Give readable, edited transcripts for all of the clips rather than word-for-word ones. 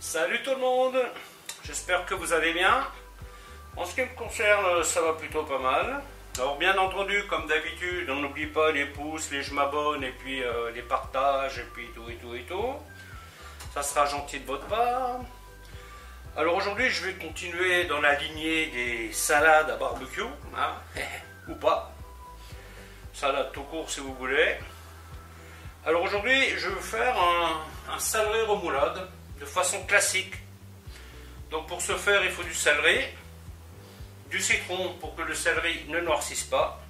Salut tout le monde, j'espère que vous allez bien. En ce qui me concerne, ça va plutôt pas mal. Alors bien entendu, comme d'habitude, on n'oublie pas les pouces, les je m'abonne et puis les partages et puis tout. Ça sera gentil de votre part. Alors aujourd'hui, je vais continuer dans la lignée des salades à barbecue, hein, ou pas. Salade tout court si vous voulez. Alors aujourd'hui, je vais faire un céleri remoulade de façon classique. Donc pour ce faire, il faut du céleri, du citron pour que le céleri ne noircisse pas.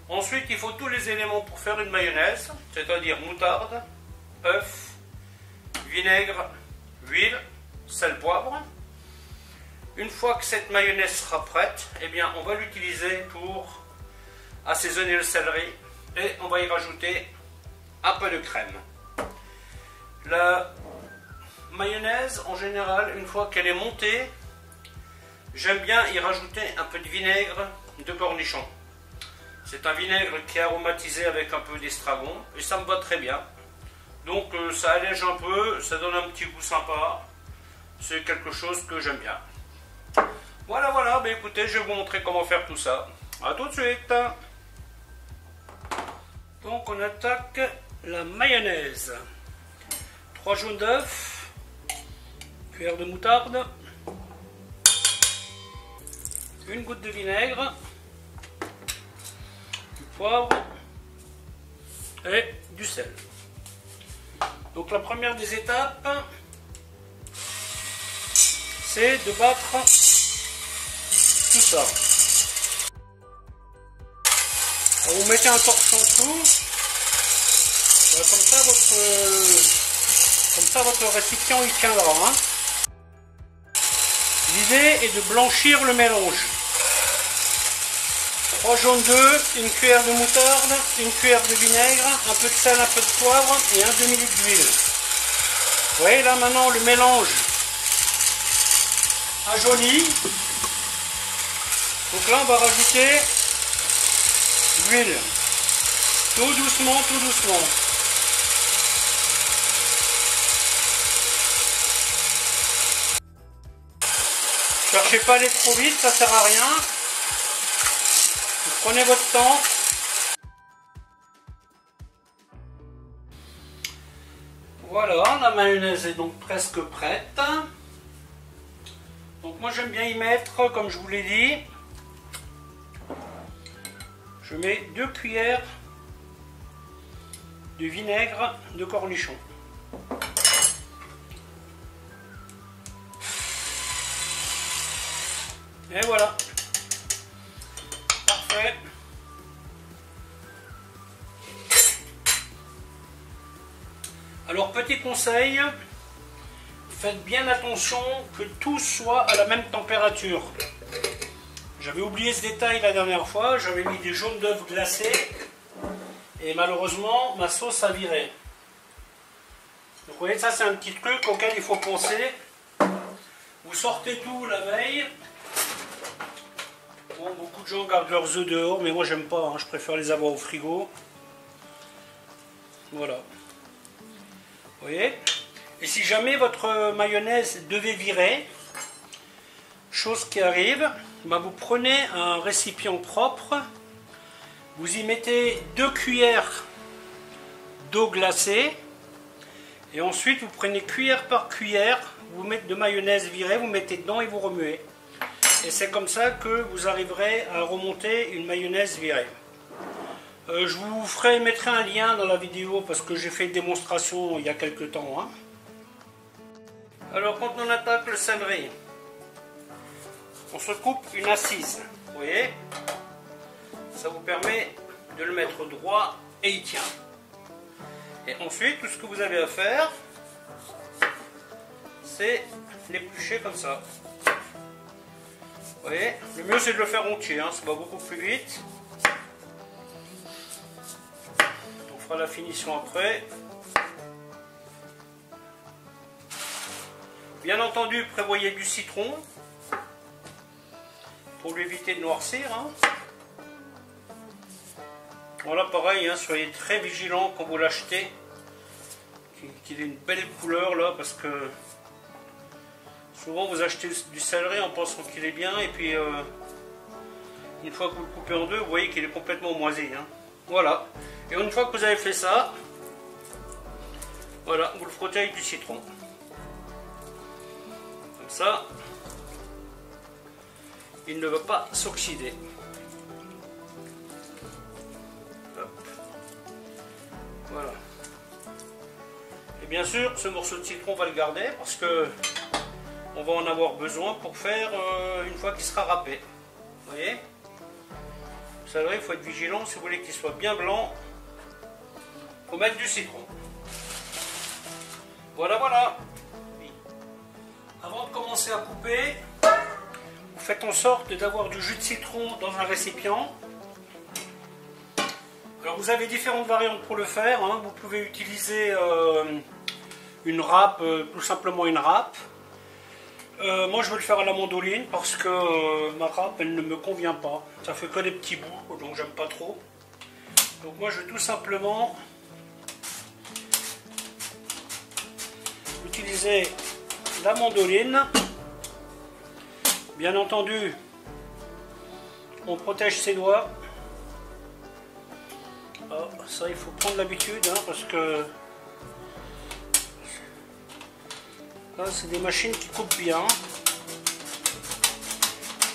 Ensuite, il faut tous les éléments pour faire une mayonnaise, c'est-à-dire moutarde, œuf, vinaigre, huile, sel, poivre. Une fois que cette mayonnaise sera prête, eh bien, on va l'utiliser pour assaisonner le céleri et on va y rajouter un peu de crème. La mayonnaise, en général, une fois qu'elle est montée, j'aime bien y rajouter un peu de vinaigre de cornichon. C'est un vinaigre qui est aromatisé avec un peu d'estragon et ça me va très bien. Donc ça allège un peu, ça donne un petit goût sympa. C'est quelque chose que j'aime bien. Voilà, ben écoutez, je vais vous montrer comment faire tout ça. A tout de suite. Donc on attaque la mayonnaise. 3 jaunes d'œufs, cuillère de moutarde, une goutte de vinaigre, du poivre et du sel. Donc la première des étapes, c'est de battre tout ça. Alors vous mettez un torchon dessous, comme ça votre récipient il tiendra. Hein. L'idée est de blanchir le mélange. 3 jaunes d'œufs, une cuillère de moutarde, une cuillère de vinaigre, un peu de sel, un peu de poivre et un demi-litre d'huile. Vous voyez là maintenant le mélange a jauni. Donc là on va rajouter l'huile. Tout doucement, tout doucement. Cherchez pas à aller trop vite, ça sert à rien. Vous prenez votre temps. Voilà, la mayonnaise est donc presque prête. Donc moi j'aime bien y mettre, comme je vous l'ai dit, je mets 2 cuillères de vinaigre de cornichon. Et voilà. Parfait. Alors petit conseil, faites bien attention que tout soit à la même température. J'avais oublié ce détail la dernière fois, j'avais mis des jaunes d'œufs glacés et malheureusement ma sauce a viré. Donc vous voyez, ça c'est un petit truc auquel il faut penser. Vous sortez tout la veille. Bon, beaucoup de gens gardent leurs œufs dehors, mais moi j'aime pas, hein, je préfère les avoir au frigo. Voilà. Vous voyez? Et si jamais votre mayonnaise devait virer, chose qui arrive, ben vous prenez un récipient propre, vous y mettez 2 cuillères d'eau glacée, et ensuite vous prenez cuillère par cuillère, vous mettez de mayonnaise virée, vous mettez dedans et vous remuez. Et c'est comme ça que vous arriverez à remonter une mayonnaise virée. Je vous mettrai un lien dans la vidéo parce que j'ai fait une démonstration il y a quelques temps. Hein. Alors quand on attaque le céleri, on se coupe une assise. Vous voyez? Ça vous permet de le mettre droit et il tient. Et ensuite, tout ce que vous avez à faire, c'est l'éplucher comme ça. Vous voyez, le mieux c'est de le faire entier, hein, ça va beaucoup plus vite. On fera la finition après. Bien entendu, prévoyez du citron pour lui éviter de noircir. Hein. Voilà, pareil, hein, soyez très vigilants quand vous l'achetez, qu'il ait une belle couleur là, parce que Souvent vous achetez du céleri en pensant qu'il est bien et puis une fois que vous le coupez en deux, vous voyez qu'il est complètement moisi. Hein. Voilà. Et une fois que vous avez fait ça, voilà, vous le frottez avec du citron. Comme ça, il ne va pas s'oxyder. Voilà. Et bien sûr, ce morceau de citron, on va le garder parce que on va en avoir besoin pour faire une fois qu'il sera râpé. Vous voyez? Le céleri, il faut être vigilant. Si vous voulez qu'il soit bien blanc, il faut mettre du citron. Voilà, voilà. Avant de commencer à couper, vous faites en sorte d'avoir du jus de citron dans un récipient. Alors vous avez différentes variantes pour le faire. Hein. Vous pouvez utiliser une râpe, tout simplement une râpe. Moi je vais le faire à la mandoline parce que ma râpe elle ne me convient pas. Ça fait que des petits bouts, donc j'aime pas trop. Donc moi je vais tout simplement utiliser la mandoline. Bien entendu, on protège ses doigts. Oh, ça il faut prendre l'habitude hein, parce que là c'est des machines qui coupent bien.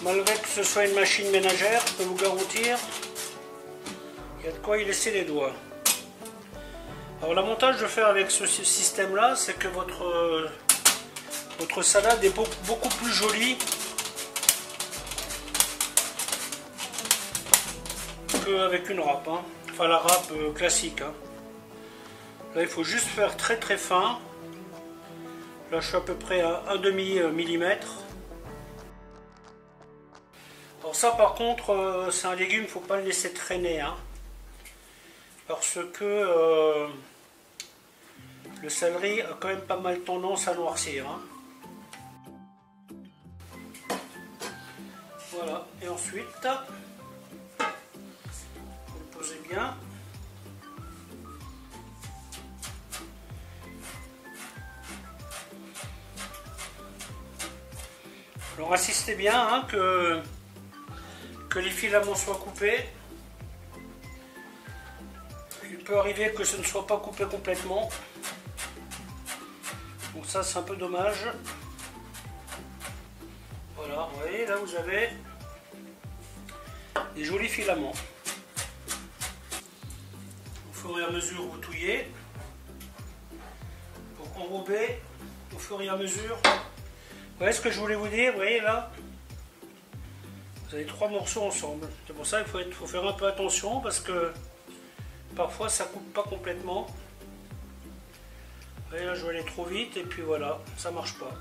Malgré que ce soit une machine ménagère, je peux vous garantir il y a de quoi y laisser les doigts. Alors l'avantage de faire avec ce système là, c'est que votre salade est beaucoup plus jolie qu'avec une râpe. Hein. Enfin la râpe classique. Hein. Là il faut juste faire très très fin. Là je suis à peu près à 1/2 millimètre. Alors ça par contre c'est un légume, il ne faut pas le laisser traîner. Hein. Parce que le céleri a quand même pas mal tendance à noircir. Hein. Voilà, et ensuite vous le posez bien. Alors insistez bien hein, que les filaments soient coupés. Il peut arriver que ce ne soit pas coupé complètement. Donc ça c'est un peu dommage. Voilà, vous voyez là vous avez des jolis filaments. Au fur et à mesure vous touillez pour enrober au fur et à mesure. Vous voyez ce que je voulais vous dire, vous voyez là vous avez 3 morceaux ensemble. C'est pour ça qu'il faut faire un peu attention parce que parfois ça coupe pas complètement. Vous voyez là je vais aller trop vite et puis voilà, ça marche pas.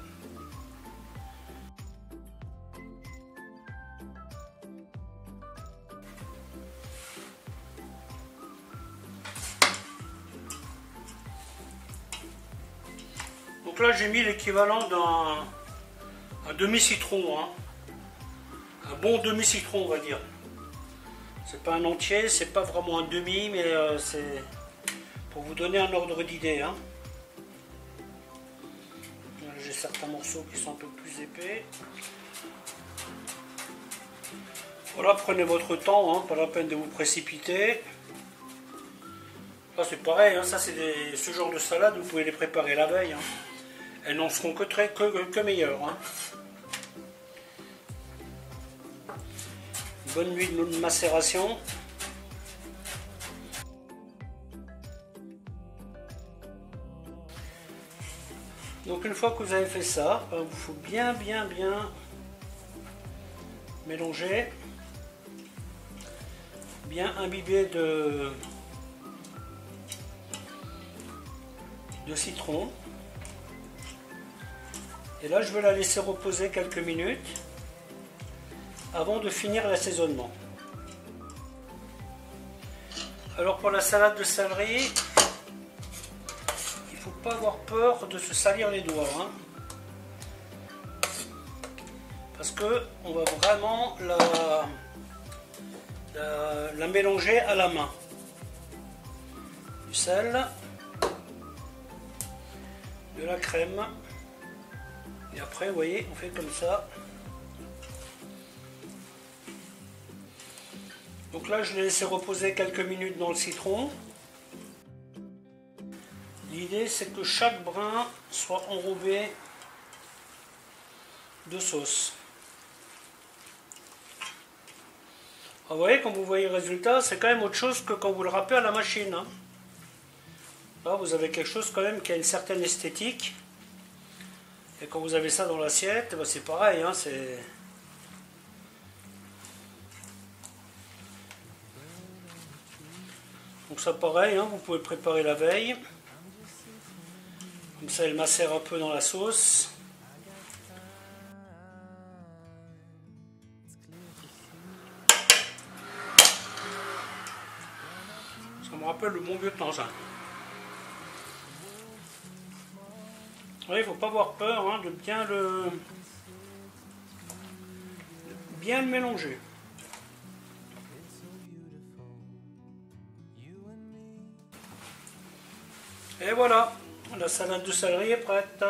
Donc là j'ai mis l'équivalent d'un demi-citron, hein. Un bon demi-citron on va dire. C'est pas un entier, c'est pas vraiment un demi, mais c'est pour vous donner un ordre d'idée. Hein. J'ai certains morceaux qui sont un peu plus épais. Voilà, prenez votre temps, hein, pas la peine de vous précipiter. Là c'est pareil, hein, ça c'est ce genre de salade, vous pouvez les préparer la veille. Hein. Elles n'en seront que meilleures. Hein. Bonne nuit de macération. Donc une fois que vous avez fait ça, il vous faut bien mélanger, bien imbiber de citron. Et là je vais la laisser reposer quelques minutes avant de finir l'assaisonnement. Alors pour la salade de céleri, il ne faut pas avoir peur de se salir les doigts. Hein, parce que on va vraiment la mélanger à la main. Du sel, de la crème. Et après, vous voyez, on fait comme ça. Donc là, je l'ai laissé reposer quelques minutes dans le citron. L'idée, c'est que chaque brin soit enrobé de sauce. Alors, vous voyez, quand vous voyez le résultat, c'est quand même autre chose que quand vous le râpez à la machine. Hein. Là, vous avez quelque chose quand même qui a une certaine esthétique. Et quand vous avez ça dans l'assiette, ben c'est pareil. Hein, donc ça pareil, hein, vous pouvez préparer la veille. Comme ça, elle macère un peu dans la sauce. Ça me rappelle le bon vieux temps, ça. Oui, il ne faut pas avoir peur hein, de bien le mélanger. Et voilà, la salade de céleri est prête.